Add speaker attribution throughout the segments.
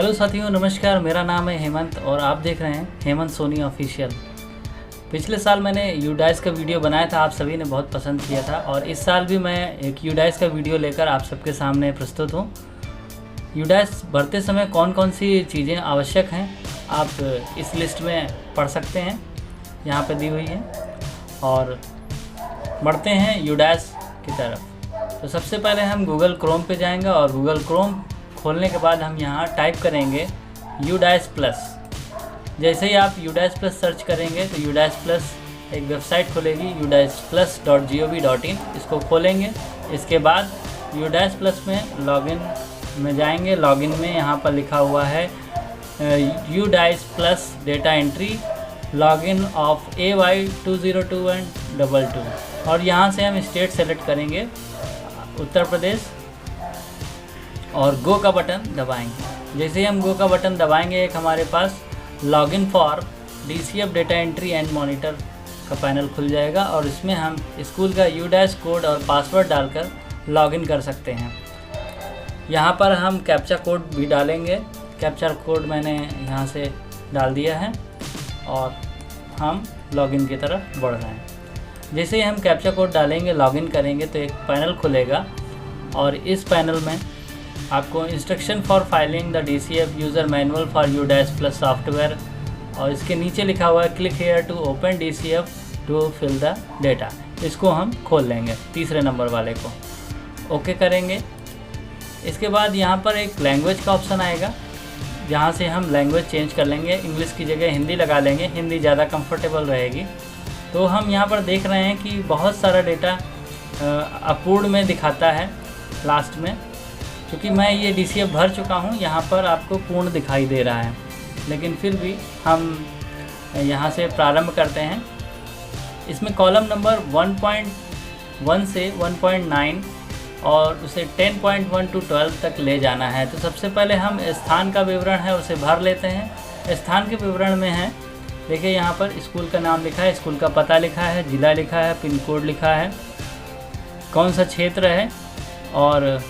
Speaker 1: Hello साथियों, नमस्कार। मेरा नाम है हेमंत और आप देख रहे हैं हेमंत सोनी ऑफिशियल। पिछले साल मैंने यूडाइस का वीडियो बनाया था, आप सभी ने बहुत पसंद किया था और इस साल भी मैं एक यूडाइस का वीडियो लेकर आप सबके सामने प्रस्तुत हूँ। यूडाइस भरते समय कौन कौन सी चीज़ें आवश्यक हैं आप इस लिस्ट में पढ़ सकते हैं, यहाँ पे दी हुई है। और बढ़ते हैं यूडाइस की तरफ। तो सबसे पहले हम गूगल क्रोम पे जाएंगे और गूगल क्रोम खोलने के बाद हम यहाँ टाइप करेंगे यूडाइस प्लस। जैसे ही आप यूडाइस प्लस सर्च करेंगे तो यूडाइस प्लस एक वेबसाइट खुलेगी udaisplus.gov.in। इसको खोलेंगे। इसके बाद यूडाइस प्लस में लॉगिन में जाएंगे। लॉगिन में यहाँ पर लिखा हुआ है UDISE plus data entry login of AY 202122 और यहाँ से हम स्टेट सेलेक्ट करेंगे उत्तर प्रदेश और गो का बटन दबाएंगे। जैसे ही हम गो का बटन दबाएंगे एक हमारे पास login for DCF data entry and monitor का पैनल खुल जाएगा और इसमें हम स्कूल का यूडाइस कोड और पासवर्ड डालकर लॉगिन कर सकते हैं। यहाँ पर हम कैप्चा कोड भी डालेंगे। कैप्चा कोड मैंने यहाँ से डाल दिया है और हम लॉगिन की तरफ बढ़ रहे हैं। जैसे ही हम कैप्चा कोड डालेंगे, लॉगिन करेंगे तो एक पैनल खुलेगा और इस पैनल में आपको instruction for filing the DCF user manual for UDISE plus software और इसके नीचे लिखा हुआ है click here to open DCF to fill the data. इसको हम खोल लेंगे, तीसरे नंबर वाले को ओके करेंगे। इसके बाद यहाँ पर एक लैंग्वेज का ऑप्शन आएगा, जहाँ से हम लैंग्वेज चेंज कर लेंगे। इंग्लिश की जगह हिंदी लगा लेंगे, हिंदी ज़्यादा कंफर्टेबल रहेगी। तो हम यहाँ पर देख रहे हैं कि बहुत सारा डेटा अपूर्ण में दिखाता है लास्ट में। क्योंकि मैं ये DCF भर चुका हूँ, यहाँ पर आपको पूर्ण दिखाई दे रहा है, लेकिन फिर भी हम यहाँ से प्रारंभ करते हैं। इसमें कॉलम नंबर 1.1 से 1.9 और उसे 10.1 to 12 तक ले जाना है। तो सबसे पहले हम स्थान का विवरण है उसे भर लेते हैं। स्थान के विवरण में है, देखिए यहाँ पर स्कूल का नाम लिखा है, स्कूल का पता लिखा है, ज़िला लिखा है, पिन कोड लिखा है, कौन सा क्षेत्र है और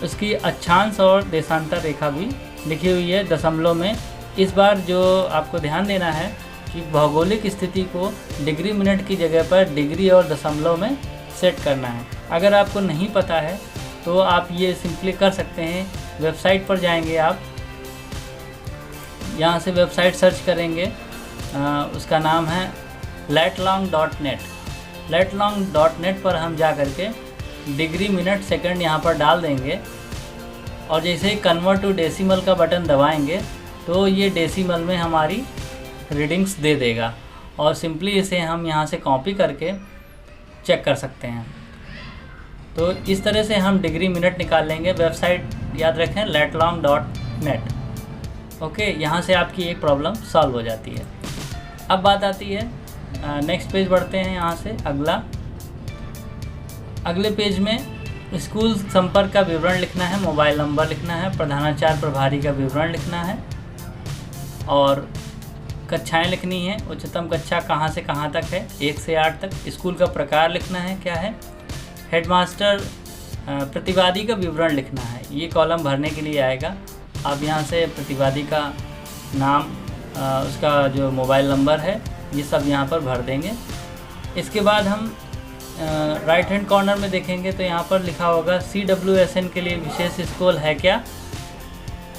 Speaker 1: उसकी अक्षांश और देशांतर रेखा भी लिखी हुई है दशमलव में। इस बार जो आपको ध्यान देना है कि भौगोलिक स्थिति को डिग्री मिनट की जगह पर डिग्री और दशमलव में सेट करना है। अगर आपको नहीं पता है तो आप ये सिंपली कर सकते हैं। वेबसाइट पर जाएंगे, आप यहाँ से वेबसाइट सर्च करेंगे, उसका नाम है latlong.net। latlong.net पर हम जा कर के डिग्री मिनट सेकंड यहाँ पर डाल देंगे और जैसे ही कन्वर्ट टू डेसिमल का बटन दबाएंगे तो ये डेसिमल में हमारी रीडिंग्स दे देगा और सिंपली इसे हम यहाँ से कॉपी करके चेक कर सकते हैं। तो इस तरह से हम डिग्री मिनट निकाल लेंगे। वेबसाइट याद रखें latlong.net। ओके, यहाँ से आपकी एक प्रॉब्लम सॉल्व हो जाती है। अब बात आती है नेक्स्ट पेज बढ़ते हैं। यहाँ से अगले पेज में स्कूल संपर्क का विवरण लिखना है, मोबाइल नंबर लिखना है, प्रधानाचार्य प्रभारी का विवरण लिखना है और कक्षाएं लिखनी है। उच्चतम कक्षा कहाँ से कहाँ तक है, 1 से 8 तक। स्कूल का प्रकार लिखना है, क्या है। हेडमास्टर प्रतिवादी का विवरण लिखना है, ये कॉलम भरने के लिए आएगा। आप यहाँ से प्रतिवादी का नाम, उसका जो मोबाइल नंबर है, ये सब यहाँ पर भर देंगे। इसके बाद हम राइट हैंड कॉर्नर में देखेंगे तो यहाँ पर लिखा होगा CWSN के लिए विशेष स्कूल है क्या।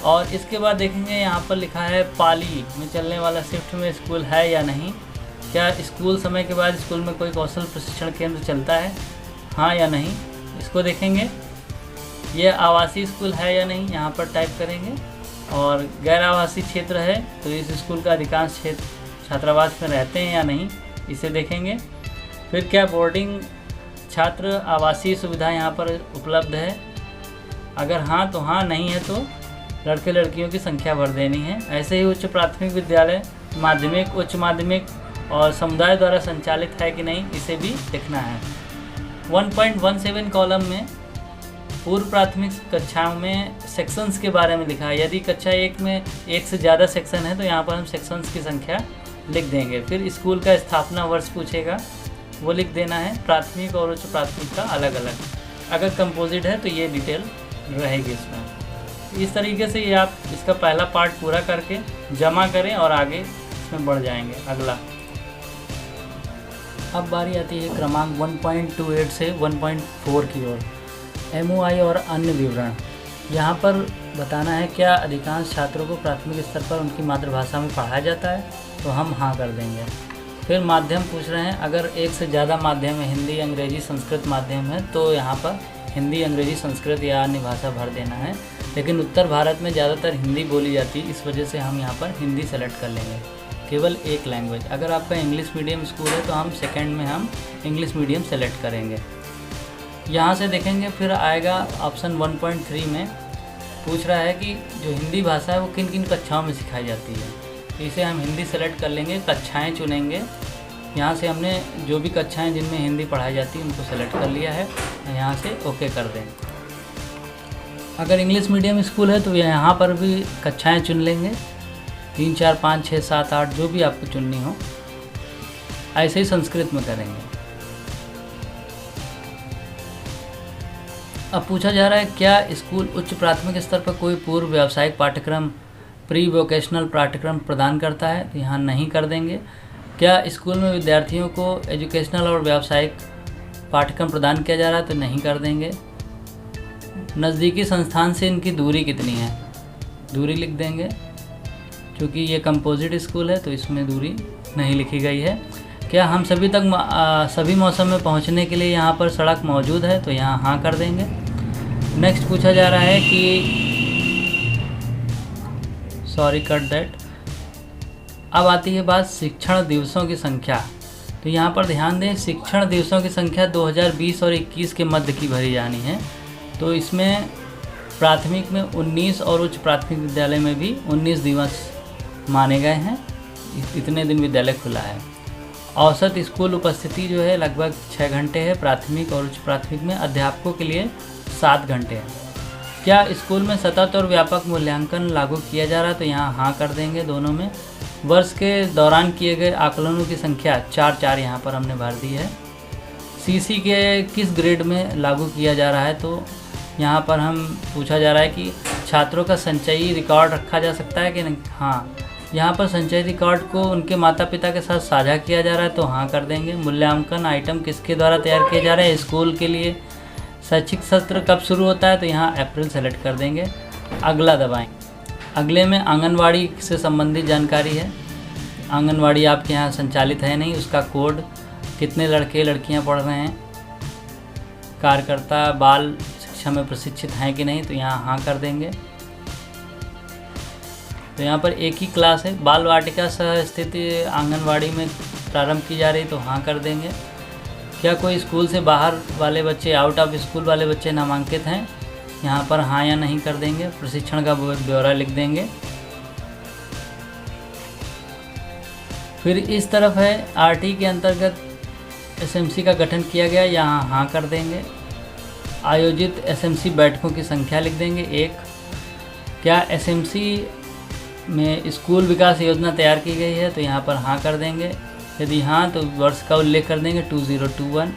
Speaker 1: और इसके बाद देखेंगे यहाँ पर लिखा है पाली में चलने वाला शिफ्ट में स्कूल है या नहीं। क्या स्कूल समय के बाद स्कूल में कोई कौशल प्रशिक्षण केंद्र चलता है, हाँ या नहीं, इसको देखेंगे। ये आवासीय स्कूल है या नहीं, यहाँ पर टाइप करेंगे। और गैर आवासीय क्षेत्र है तो इस स्कूल का अधिकांश क्षेत्र छात्रावास में रहते हैं या नहीं, इसे देखेंगे। फिर क्या बोर्डिंग छात्र आवासीय सुविधा यहाँ पर उपलब्ध है, अगर हाँ तो हाँ, नहीं है तो लड़के लड़कियों की संख्या भर देनी है। ऐसे ही उच्च प्राथमिक विद्यालय, माध्यमिक, उच्च माध्यमिक और समुदाय द्वारा संचालित है कि नहीं, इसे भी लिखना है। 1.17 कॉलम में पूर्व प्राथमिक कक्षाओं में सेक्शंस के बारे में लिखा है। यदि कक्षा 1 में 1 से ज़्यादा सेक्शन है तो यहाँ पर हम सेक्शंस की संख्या लिख देंगे। फिर स्कूल का स्थापना वर्ष पूछेगा, वो लिख देना है। प्राथमिक और उच्च प्राथमिक का अलग अलग। अगर कंपोजिट है तो ये डिटेल रहेगी इसमें। इस तरीके से ये आप इसका पहला पार्ट पूरा करके जमा करें और आगे इसमें बढ़ जाएंगे अगला। अब बारी आती है क्रमांक 1.28 से 1.4 की ओर, MOI और अन्य विवरण। यहाँ पर बताना है क्या अधिकांश छात्रों को प्राथमिक स्तर पर उनकी मातृभाषा में पढ़ाया जाता है, तो हम हाँ कर देंगे। फिर माध्यम पूछ रहे हैं, अगर एक से ज़्यादा माध्यम है, हिंदी, अंग्रेजी, संस्कृत माध्यम है, तो यहाँ पर हिंदी, अंग्रेजी, संस्कृत या अन्य भाषा भर देना है। लेकिन उत्तर भारत में ज़्यादातर हिंदी बोली जाती है, इस वजह से हम यहाँ पर हिंदी सेलेक्ट कर लेंगे, केवल एक लैंग्वेज। अगर आपका इंग्लिश मीडियम स्कूल है तो हम सेकंड में हम इंग्लिश मीडियम सेलेक्ट करेंगे। यहाँ से देखेंगे फिर आएगा ऑप्शन 1.3 में पूछ रहा है कि जो हिंदी भाषा है वो किन किन कक्षाओं में सिखाई जाती है, तो इसे हम हिंदी सेलेक्ट कर लेंगे, कक्षाएँ चुनेंगे। यहाँ से हमने जो भी कक्षाएँ जिनमें हिंदी पढ़ाई जाती है उनको सेलेक्ट कर लिया है, यहाँ से ओके कर दें। अगर इंग्लिश मीडियम स्कूल है तो यहाँ पर भी कक्षाएँ चुन लेंगे, 3, 4, 5, 6, 7, 8 जो भी आपको चुननी हो। ऐसे ही संस्कृत में करेंगे। अब पूछा जा रहा है क्या स्कूल उच्च प्राथमिक स्तर पर कोई पूर्व व्यावसायिक पाठ्यक्रम, प्री वोकेशनल पाठ्यक्रम प्रदान करता है, तो यहाँ नहीं कर देंगे। क्या स्कूल में विद्यार्थियों को एजुकेशनल और व्यावसायिक पाठ्यक्रम प्रदान किया जा रहा है, तो नहीं कर देंगे। नज़दीकी संस्थान से इनकी दूरी कितनी है, दूरी लिख देंगे, क्योंकि ये कंपोजिट स्कूल है तो इसमें दूरी नहीं लिखी गई है। क्या हम सभी तक सभी मौसम में पहुंचने के लिए यहाँ पर सड़क मौजूद है, तो यहाँ हाँ कर देंगे। नेक्स्ट पूछा जा रहा है कि सॉरी कट दैट। अब आती है बात शिक्षण दिवसों की संख्या, तो यहाँ पर ध्यान दें शिक्षण दिवसों की संख्या 2020 और 21 के मध्य की भरी जानी है। तो इसमें प्राथमिक में 19 और उच्च प्राथमिक विद्यालय में भी 19 दिवस माने गए हैं, इतने दिन विद्यालय खुला है। औसत स्कूल उपस्थिति जो है लगभग 6 घंटे है प्राथमिक और उच्च प्राथमिक में, अध्यापकों के लिए 7 घंटे है। क्या स्कूल में सतत और व्यापक मूल्यांकन लागू किया जा रहा है, तो यहाँ हाँ कर देंगे दोनों में। वर्ष के दौरान किए गए आकलनों की संख्या 4 यहाँ पर हमने भर दी है। CC के किस ग्रेड में लागू किया जा रहा है, तो यहाँ पर हम पूछा जा रहा है कि छात्रों का संचयी रिकॉर्ड रखा जा सकता है कि नहीं। हाँ, यहाँ पर संचयी रिकॉर्ड को उनके माता पिता के साथ साझा किया जा रहा है, तो हाँ कर देंगे। मूल्यांकन आइटम किसके द्वारा तैयार किए जा रहे हैं, स्कूल के लिए। शैक्षिक सत्र कब शुरू होता है, तो यहाँ अप्रैल सेलेक्ट कर देंगे। अगला दबाएं। अगले में आंगनवाड़ी से संबंधित जानकारी है। आंगनवाड़ी आपके यहाँ संचालित है नहीं, उसका कोड, कितने लड़के लड़कियाँ पढ़ रहे हैं, कार्यकर्ता बाल शिक्षा में प्रशिक्षित हैं कि नहीं, तो यहाँ हाँ कर देंगे। तो यहाँ पर एक ही क्लास है, बाल वाटिका सह स्थिति आंगनवाड़ी में प्रारंभ की जा रही, तो हाँ कर देंगे। क्या कोई स्कूल से बाहर वाले बच्चे, आउट ऑफ स्कूल वाले बच्चे नामांकित हैं, यहाँ पर हाँ या नहीं कर देंगे। प्रशिक्षण का ब्यौरा लिख देंगे। फिर इस तरफ है RT के अंतर्गत SMC का गठन किया गया, यहाँ हाँ कर देंगे। आयोजित SMC बैठकों की संख्या लिख देंगे 1। क्या SMC में स्कूल विकास योजना तैयार की गई है, तो यहाँ पर हाँ कर देंगे। यदि हाँ तो वर्ष का उल्लेख कर देंगे 2021।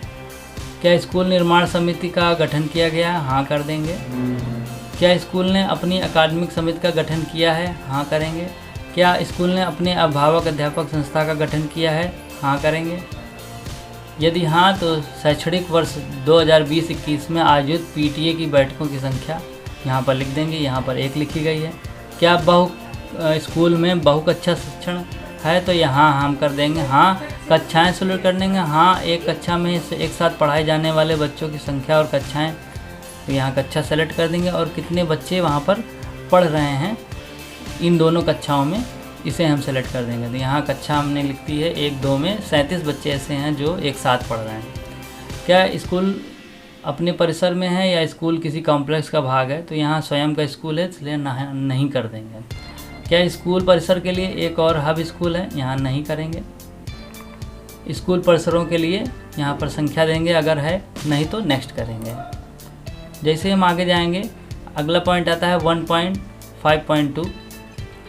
Speaker 1: क्या स्कूल निर्माण समिति का गठन किया गया, हाँ कर देंगे। क्या स्कूल ने अपनी अकादमिक समिति का गठन किया है, हाँ करेंगे। क्या स्कूल ने अपने अभिभावक अध्यापक संस्था का गठन किया है, हाँ करेंगे। यदि हाँ तो शैक्षणिक वर्ष 2020-21 में आयोजित PTA की बैठकों की संख्या यहाँ पर लिख देंगे, यहाँ पर 1 लिखी गई है। क्या स्कूल में बहुकक्षा शिक्षण है, तो यहाँ हम कर देंगे हाँ। कक्षाएं शुरू कर देंगे हाँ। एक कक्षा में एक साथ पढ़ाए जाने वाले बच्चों की संख्या और कक्षाएं, तो यहाँ कक्षा सेलेक्ट कर देंगे और कितने बच्चे वहाँ पर पढ़ रहे हैं इन दोनों कक्षाओं में, इसे हम सेलेक्ट कर देंगे। तो यहाँ कक्षा हमने लिख दी है 1-2 में 37 बच्चे ऐसे हैं जो एक साथ पढ़ रहे हैं। क्या स्कूल अपने परिसर में है या स्कूल किसी कॉम्प्लेक्स का भाग है, तो यहाँ स्वयं का स्कूल है इसलिए नहीं कर देंगे। क्या स्कूल परिसर के लिए एक और हब स्कूल है, यहाँ नहीं करेंगे। स्कूल परिसरों के लिए यहाँ पर संख्या देंगे अगर है, नहीं तो नेक्स्ट करेंगे। जैसे हम आगे जाएंगे अगला पॉइंट आता है 1.5.2।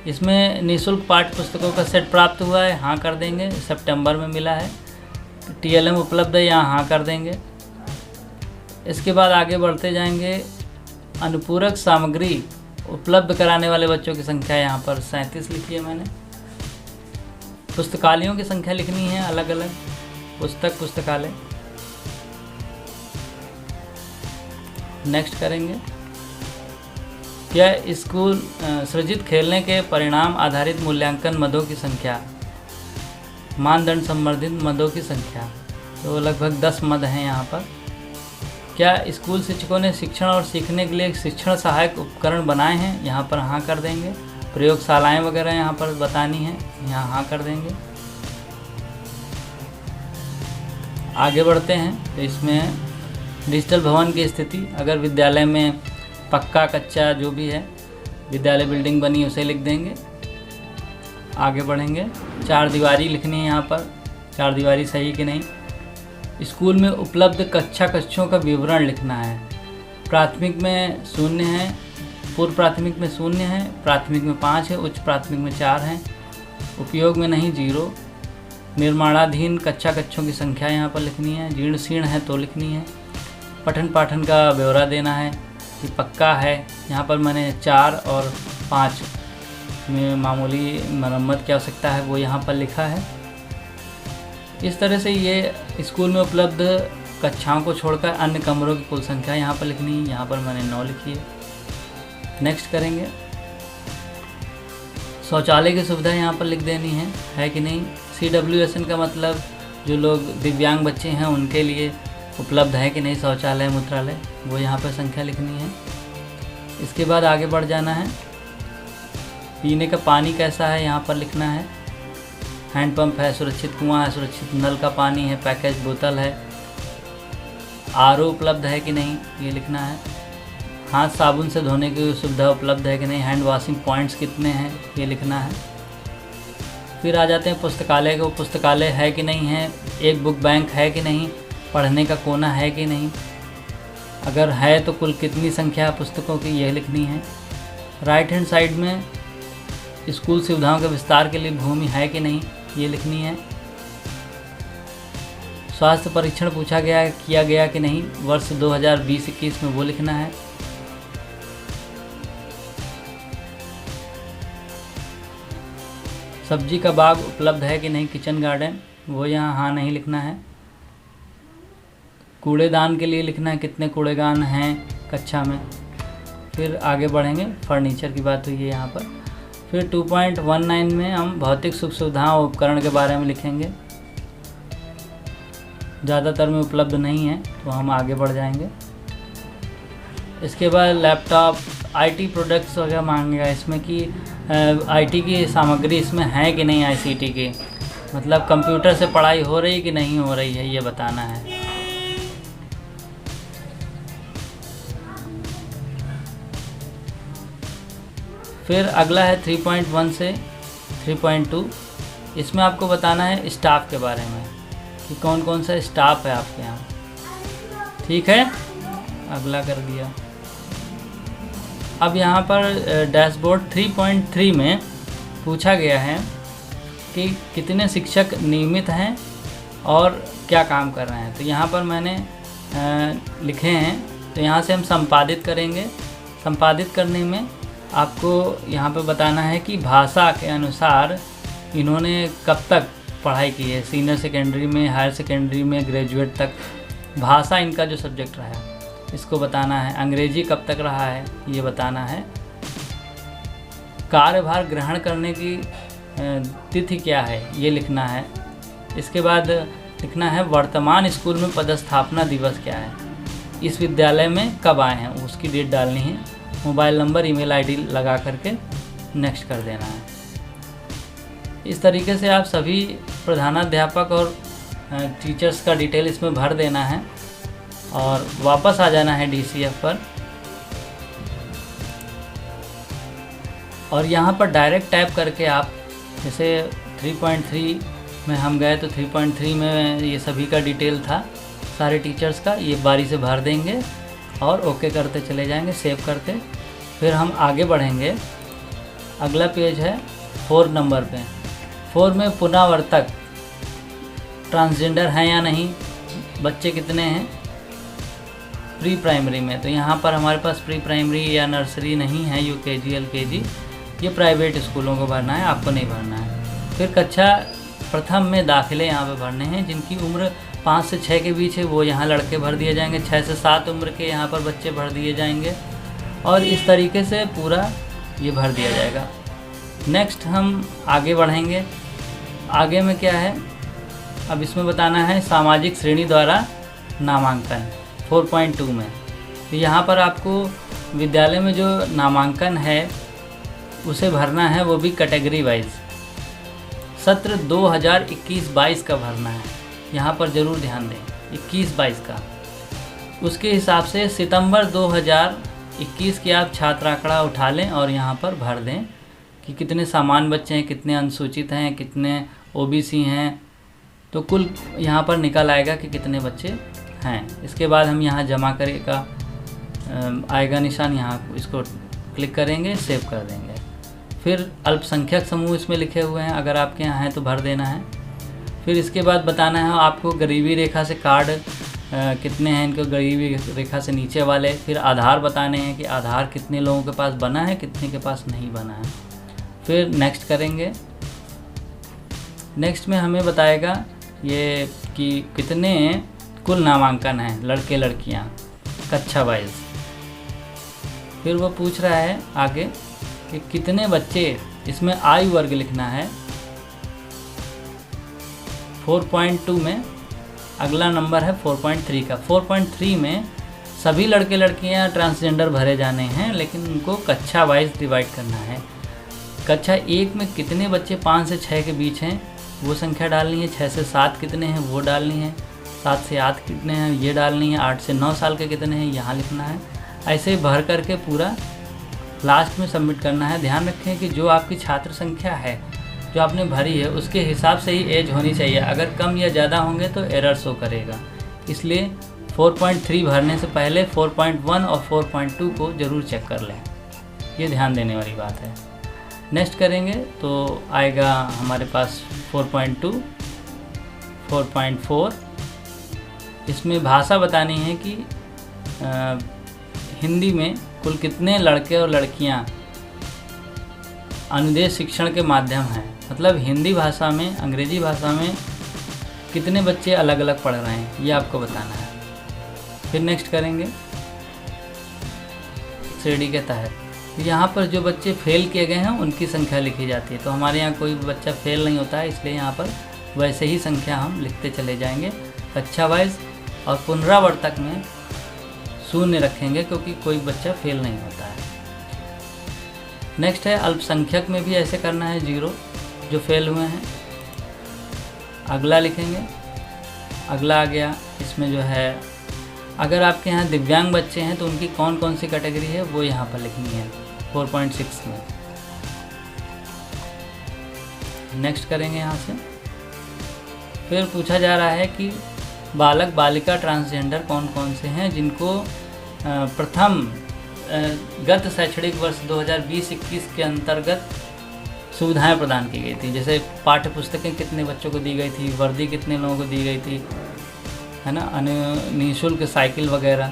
Speaker 1: इसमें निःशुल्क पाठ्य पुस्तकों का सेट प्राप्त हुआ है, हाँ कर देंगे, सितंबर में मिला है। TLM उपलब्ध है, यहाँ हाँ कर देंगे। इसके बाद आगे बढ़ते जाएंगे। अनुपूरक सामग्री उपलब्ध कराने वाले बच्चों की संख्या यहाँ पर 37 लिखी है मैंने। पुस्तकालयों की संख्या लिखनी है अलग अलग, पुस्तकालय। नेक्स्ट करेंगे। यह स्कूल सृजित खेलने के परिणाम आधारित मूल्यांकन मदों की संख्या, मानदंड संवर्धित मदों की संख्या, तो लगभग 10 मद हैं यहाँ पर। क्या स्कूल शिक्षकों ने शिक्षण और सीखने के लिए शिक्षण सहायक उपकरण बनाए हैं? यहाँ पर हाँ कर देंगे। प्रयोगशालाएं वगैरह यहाँ पर बतानी है, यहाँ हाँ कर देंगे। आगे बढ़ते हैं। तो इसमें डिजिटल भवन की स्थिति, अगर विद्यालय में पक्का कच्चा जो भी है विद्यालय बिल्डिंग बनी उसे लिख देंगे। आगे बढ़ेंगे। 4 दीवारी लिखनी है यहाँ पर, 4 दीवारी सही कि नहीं। स्कूल में उपलब्ध कक्षों का विवरण लिखना है। प्राथमिक में 0 है, पूर्व प्राथमिक में 0 है, प्राथमिक में 5 है, उच्च प्राथमिक में 4 है, उपयोग में नहीं 0। निर्माणाधीन कक्षों की संख्या यहाँ पर लिखनी है। जीर्ण शीर्ण है तो लिखनी है। पठन पाठन का ब्यौरा देना है कि पक्का है। यहाँ पर मैंने 4 और 5 में मामूली मरम्मत की आवश्यकता है वो यहाँ पर लिखा है। इस तरह से ये स्कूल में उपलब्ध कक्षाओं को छोड़कर अन्य कमरों की कुल संख्या यहाँ पर लिखनी है। यहाँ पर मैंने 9 लिखी है। नेक्स्ट करेंगे। शौचालय की सुविधा यहाँ पर लिख देनी है कि नहीं। CWSN का मतलब जो लोग दिव्यांग बच्चे हैं उनके लिए उपलब्ध है कि नहीं शौचालय मूत्रालय, वो यहाँ पर संख्या लिखनी है। इसके बाद आगे बढ़ जाना है। पीने का पानी कैसा है यहाँ पर लिखना है। हैंडपंप है, सुरक्षित कुआं है, सुरक्षित नल का पानी है, पैकेज बोतल है। RO उपलब्ध है कि नहीं ये लिखना है। हाथ साबुन से धोने की सुविधा उपलब्ध है कि नहीं। हैंड वॉशिंग पॉइंट्स कितने हैं ये लिखना है। फिर आ जाते हैं पुस्तकालय को। पुस्तकालय है कि नहीं है, एक बुक बैंक है कि नहीं, पढ़ने का कोना है कि नहीं, अगर है तो कुल कितनी संख्या पुस्तकों की यह लिखनी है। राइट हैंड साइड में स्कूल सुविधाओं के विस्तार के लिए भूमि है कि नहीं ये लिखनी है। स्वास्थ्य परीक्षण किया गया कि नहीं वर्ष 2020-21 में वो लिखना है। सब्जी का बाग उपलब्ध है कि नहीं, किचन गार्डन, वो यहाँ हाँ नहीं लिखना है। कूड़ेदान के लिए लिखना है कितने कूड़ेदान हैं कक्षा में। फिर आगे बढ़ेंगे। फर्नीचर की बात हुई है यहाँ पर। फिर 2.19 में हम भौतिक सुख सुविधाओं उपकरण के बारे में लिखेंगे। ज़्यादातर में उपलब्ध नहीं है तो हम आगे बढ़ जाएंगे। इसके बाद लैपटॉप IT प्रोडक्ट्स वगैरह मांगेगा इसमें कि IT की सामग्री इसमें है कि नहीं, ICT की मतलब कंप्यूटर से पढ़ाई हो रही कि नहीं हो रही है ये बताना है। फिर अगला है 3.1 से 3.2। इसमें आपको बताना है स्टाफ के बारे में कि कौन कौन सा स्टाफ है आपके यहाँ। ठीक है, अगला कर दिया। अब यहाँ पर डैशबोर्ड 3.3 में पूछा गया है कि कितने शिक्षक नियमित हैं और क्या काम कर रहे हैं। तो यहाँ पर मैंने लिखे हैं, तो यहाँ से हम संपादित करेंगे। संपादित करने में आपको यहाँ पे बताना है कि भाषा के अनुसार इन्होंने कब तक पढ़ाई की है, सीनियर सेकेंडरी में, हायर सेकेंडरी में, ग्रेजुएट तक भाषा इनका जो सब्जेक्ट रहा है इसको बताना है। अंग्रेजी कब तक रहा है ये बताना है। कार्यभार ग्रहण करने की तिथि क्या है ये लिखना है। इसके बाद लिखना है वर्तमान स्कूल में पदस्थापना दिवस क्या है, इस विद्यालय में कब आए हैं उसकी डेट डालनी है। मोबाइल नंबर, ईमेल आईडी लगा करके नेक्स्ट कर देना है। इस तरीके से आप सभी प्रधानाध्यापक और टीचर्स का डिटेल इसमें भर देना है और वापस आ जाना है DCF पर। और यहाँ पर डायरेक्ट टाइप करके आप जैसे 3.3 में हम गए तो 3.3 में ये सभी का डिटेल था सारे टीचर्स का, ये बारी से भर देंगे और ओके करते चले जाएंगे, सेव करते। फिर हम आगे बढ़ेंगे। अगला पेज है 4 नंबर पे। 4 में पुनरावर्तक ट्रांसजेंडर हैं या नहीं, बच्चे कितने हैं, प्री प्राइमरी में, तो यहाँ पर हमारे पास प्री प्राइमरी या नर्सरी नहीं है, यूकेजी एलकेजी, ये प्राइवेट स्कूलों को भरना है, आपको नहीं भरना है। फिर कक्षा प्रथम में दाखिले यहाँ पे भरने हैं। जिनकी उम्र 5 से 6 के बीच है वो यहाँ लड़के भर दिए जाएंगे, 6 से 7 उम्र के यहाँ पर बच्चे भर दिए जाएंगे, और इस तरीके से पूरा ये भर दिया जाएगा। नेक्स्ट हम आगे बढ़ेंगे। आगे में क्या है, अब इसमें बताना है सामाजिक श्रेणी द्वारा नामांकन 4.2 में। तो यहाँ पर आपको विद्यालय में जो नामांकन है उसे भरना है, वो भी कैटेगरी वाइज। सत्र 2021-22 का भरना है, यहाँ पर ज़रूर ध्यान दें, 21-22 का। उसके हिसाब से सितंबर 2021 की आप छात्र आंकड़ा उठा लें और यहाँ पर भर दें कि कितने सामान्य बच्चे हैं, कितने अनुसूचित हैं, कितने ओबीसी हैं, तो कुल यहाँ पर निकल आएगा कि कितने बच्चे हैं। इसके बाद हम यहाँ जमा करेगा आएगा निशान, यहाँ इसको क्लिक करेंगे, सेव कर देंगे। फिर अल्पसंख्यक समूह इसमें लिखे हुए हैं, अगर आपके यहाँ हैं तो भर देना है। फिर इसके बाद बताना है आपको गरीबी रेखा से कार्ड कितने हैं इनको, गरीबी रेखा से नीचे वाले। फिर आधार बताने हैं कि आधार कितने लोगों के पास बना है, कितने के पास नहीं बना है। फिर नेक्स्ट करेंगे। नेक्स्ट में हमें बताएगा ये कि कितने कुल नामांकन हैं लड़के लड़कियां कक्षा वाइज। फिर वो पूछ रहा है आगे कि कितने बच्चे, इसमें आयु वर्ग लिखना है 4.2 में। अगला नंबर है 4.3 का। 4.3 में सभी लड़के लड़कियां ट्रांसजेंडर भरे जाने हैं, लेकिन उनको कक्षा वाइज डिवाइड करना है। कक्षा 1 में कितने बच्चे 5 से 6 के बीच हैं वो संख्या डालनी है, 6 से 7 कितने हैं वो डालनी है, 7 से 8 कितने हैं ये डालनी है, 8 से 9 साल के कितने हैं यहाँ लिखना है। ऐसे भर करके पूरा लास्ट में सबमिट करना है। ध्यान रखें कि जो आपकी छात्र संख्या है जो आपने भरी है उसके हिसाब से ही एज होनी चाहिए। अगर कम या ज़्यादा होंगे तो एरर शो करेगा, इसलिए 4.3 भरने से पहले 4.1 और 4.2 को ज़रूर चेक कर लें, ये ध्यान देने वाली बात है। नेक्स्ट करेंगे तो आएगा हमारे पास 4.2, 4.4। इसमें भाषा बतानी है कि हिंदी में कुल कितने लड़के और लड़कियां अनुदेश शिक्षण के माध्यम हैं, मतलब हिंदी भाषा में, अंग्रेजी भाषा में कितने बच्चे अलग अलग पढ़ रहे हैं ये आपको बताना है। फिर नेक्स्ट करेंगे श्रेणी के तहत। यहाँ पर जो बच्चे फेल किए गए हैं उनकी संख्या लिखी जाती है। तो हमारे यहाँ कोई बच्चा फेल नहीं होता है, इसलिए यहाँ पर वैसे ही संख्या हम लिखते चले जाएंगे कक्षा वाइज, और पुनरावर्तक में 0 रखेंगे क्योंकि कोई बच्चा फेल नहीं होता है। नेक्स्ट है अल्पसंख्यक में भी ऐसे करना है, 0 जो फेल हुए हैं अगला लिखेंगे। अगला आ गया, इसमें जो है अगर आपके यहाँ दिव्यांग बच्चे हैं तो उनकी कौन कौन सी कैटेगरी है वो यहाँ पर लिखनी है 4.6 में। नेक्स्ट करेंगे यहाँ से। फिर पूछा जा रहा है कि बालक बालिका ट्रांसजेंडर कौन कौन से हैं जिनको प्रथम गत शैक्षणिक वर्ष 2020-21 के अंतर्गत सुविधाएं प्रदान की गई थी। जैसे पाठ्य पुस्तकें कितने बच्चों को दी गई थी, वर्दी कितने लोगों को दी गई थी, है ना, निःशुल्क साइकिल वगैरह।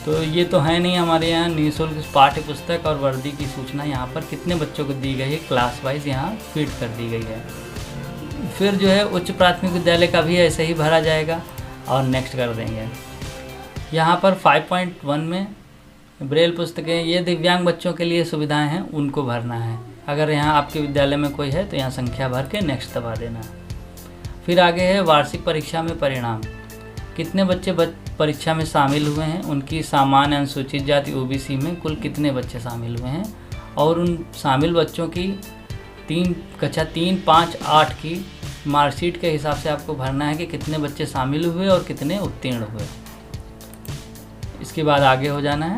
Speaker 1: तो ये तो है नहीं हमारे यहाँ निःशुल्क पाठ्य पुस्तक और वर्दी की सूचना यहाँ पर कितने बच्चों को दी गई है क्लास वाइज यहाँ फीड कर दी गई है। फिर जो है उच्च प्राथमिक विद्यालय का भी ऐसे ही भरा जाएगा और नेक्स्ट कर देंगे। यहाँ पर 5.1 में ब्रेल पुस्तकें, ये दिव्यांग बच्चों के लिए सुविधाएं हैं, उनको भरना है। अगर यहाँ आपके विद्यालय में कोई है तो यहाँ संख्या भर के नेक्स्ट दबा देना। फिर आगे है वार्षिक परीक्षा में परिणाम, कितने बच्चे परीक्षा में शामिल हुए हैं, उनकी सामान्य अनुसूचित जाति ओबीसी में कुल कितने बच्चे शामिल हुए हैं, और उन शामिल बच्चों की कक्षा 3, 5, 8 की मार्कशीट के हिसाब से आपको भरना है कि कितने बच्चे शामिल हुए और कितने उत्तीर्ण हुए। इसके बाद आगे हो जाना है।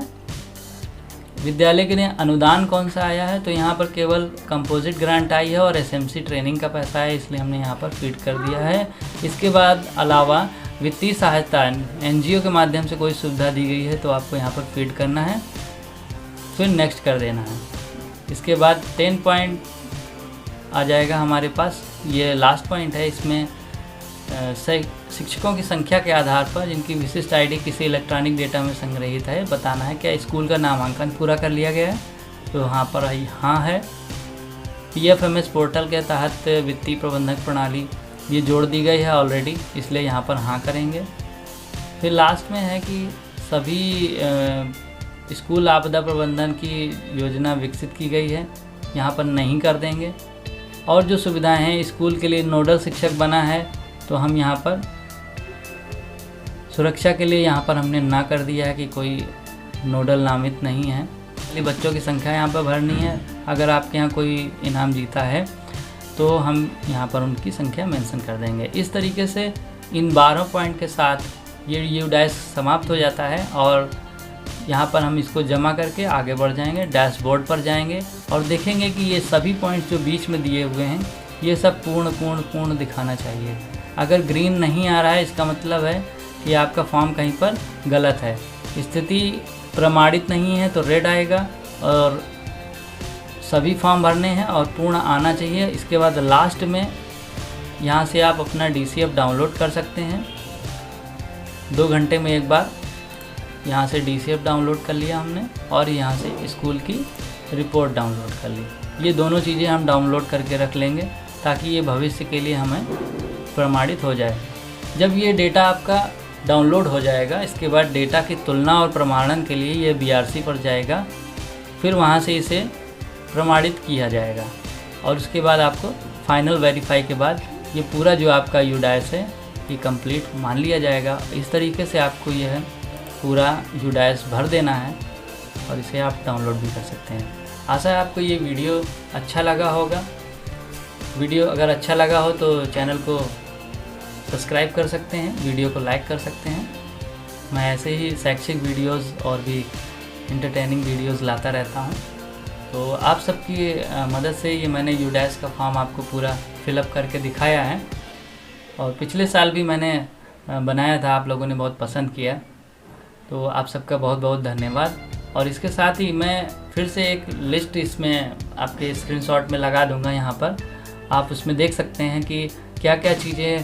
Speaker 1: विद्यालय के लिए अनुदान कौन सा आया है, तो यहाँ पर केवल कंपोजिट ग्रांट आई है और एसएमसी ट्रेनिंग का पैसा है, इसलिए हमने यहाँ पर फीड कर दिया है। इसके बाद अलावा वित्तीय सहायता एनजीओ के माध्यम से कोई सुविधा दी गई है तो आपको यहाँ पर फीड करना है, फिर नेक्स्ट कर देना है। इसके बाद 10 पॉइंट आ जाएगा हमारे पास, ये लास्ट पॉइंट है। इसमें शिक्षकों की संख्या के आधार पर जिनकी विशिष्ट आईडी किसी इलेक्ट्रॉनिक डेटा में संग्रहित है बताना है। क्या स्कूल का नामांकन पूरा कर लिया गया है? तो यहाँ पर हाँ है। PFMS पोर्टल के तहत वित्तीय प्रबंधक प्रणाली ये जोड़ दी गई है ऑलरेडी, इसलिए यहाँ पर हाँ करेंगे। फिर लास्ट में है कि सभी स्कूल आपदा प्रबंधन की योजना विकसित की गई है, यहाँ पर नहीं कर देंगे। और जो सुविधाएं हैं, स्कूल के लिए नोडल शिक्षक बना है तो हम यहाँ पर सुरक्षा के लिए यहाँ पर हमने ना कर दिया है कि कोई नोडल नामित नहीं है। इसलिए बच्चों की संख्या यहाँ पर भरनी है। अगर आपके यहाँ कोई इनाम जीता है तो हम यहाँ पर उनकी संख्या मेंशन कर देंगे। इस तरीके से इन 12 पॉइंट के साथ ये यूडाइस समाप्त हो जाता है और यहाँ पर हम इसको जमा करके आगे बढ़ जाएंगे, डैशबोर्ड पर जाएंगे और देखेंगे कि ये सभी पॉइंट्स जो बीच में दिए हुए हैं ये सब पूर्ण दिखाना चाहिए। अगर ग्रीन नहीं आ रहा है इसका मतलब है कि आपका फॉर्म कहीं पर गलत है, स्थिति प्रमाणित नहीं है तो रेड आएगा और सभी फॉर्म भरने हैं और पूर्ण आना चाहिए। इसके बाद लास्ट में यहाँ से आप अपना DCF डाउनलोड कर सकते हैं। 2 घंटे में एक बार यहाँ से DCF डाउनलोड कर लिया हमने और यहाँ से स्कूल की रिपोर्ट डाउनलोड कर ली। ये दोनों चीज़ें हम डाउनलोड करके रख लेंगे ताकि ये भविष्य के लिए हमें प्रमाणित हो जाए। जब ये डेटा आपका डाउनलोड हो जाएगा, इसके बाद डेटा की तुलना और प्रमाणन के लिए ये BRC पर जाएगा, फिर वहाँ से इसे प्रमाणित किया जाएगा और उसके बाद आपको फाइनल वेरीफाई के बाद ये पूरा जो आपका यूडाइस है ये कंप्लीट मान लिया जाएगा। इस तरीके से आपको यह पूरा यूडाइस भर देना है और इसे आप डाउनलोड भी कर सकते हैं। आशा है आपको ये वीडियो अच्छा लगा होगा। वीडियो अगर अच्छा लगा हो तो चैनल को सब्सक्राइब कर सकते हैं, वीडियो को लाइक कर सकते हैं। मैं ऐसे ही शैक्षिक वीडियोस और भी इंटरटेनिंग वीडियोस लाता रहता हूं। तो आप सबकी मदद से ये मैंने यूडाइस का फॉर्म आपको पूरा फिलअप करके दिखाया है और पिछले साल भी मैंने बनाया था, आप लोगों ने बहुत पसंद किया, तो आप सबका बहुत बहुत धन्यवाद। और इसके साथ ही मैं फिर से एक लिस्ट इसमें आपके स्क्रीनशॉट में लगा दूंगा, यहाँ पर आप उसमें देख सकते हैं कि क्या क्या चीज़ें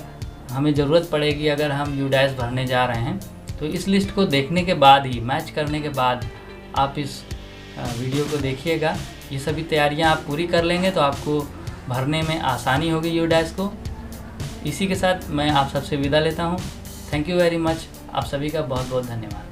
Speaker 1: हमें ज़रूरत पड़ेगी अगर हम यूडाइस भरने जा रहे हैं। तो इस लिस्ट को देखने के बाद ही, मैच करने के बाद आप इस वीडियो को देखिएगा। ये सभी तैयारियां आप पूरी कर लेंगे तो आपको भरने में आसानी होगी यूडाइस को। इसी के साथ मैं आप सबसे विदा लेता हूं। Thank you very much. आप सभी का बहुत बहुत धन्यवाद।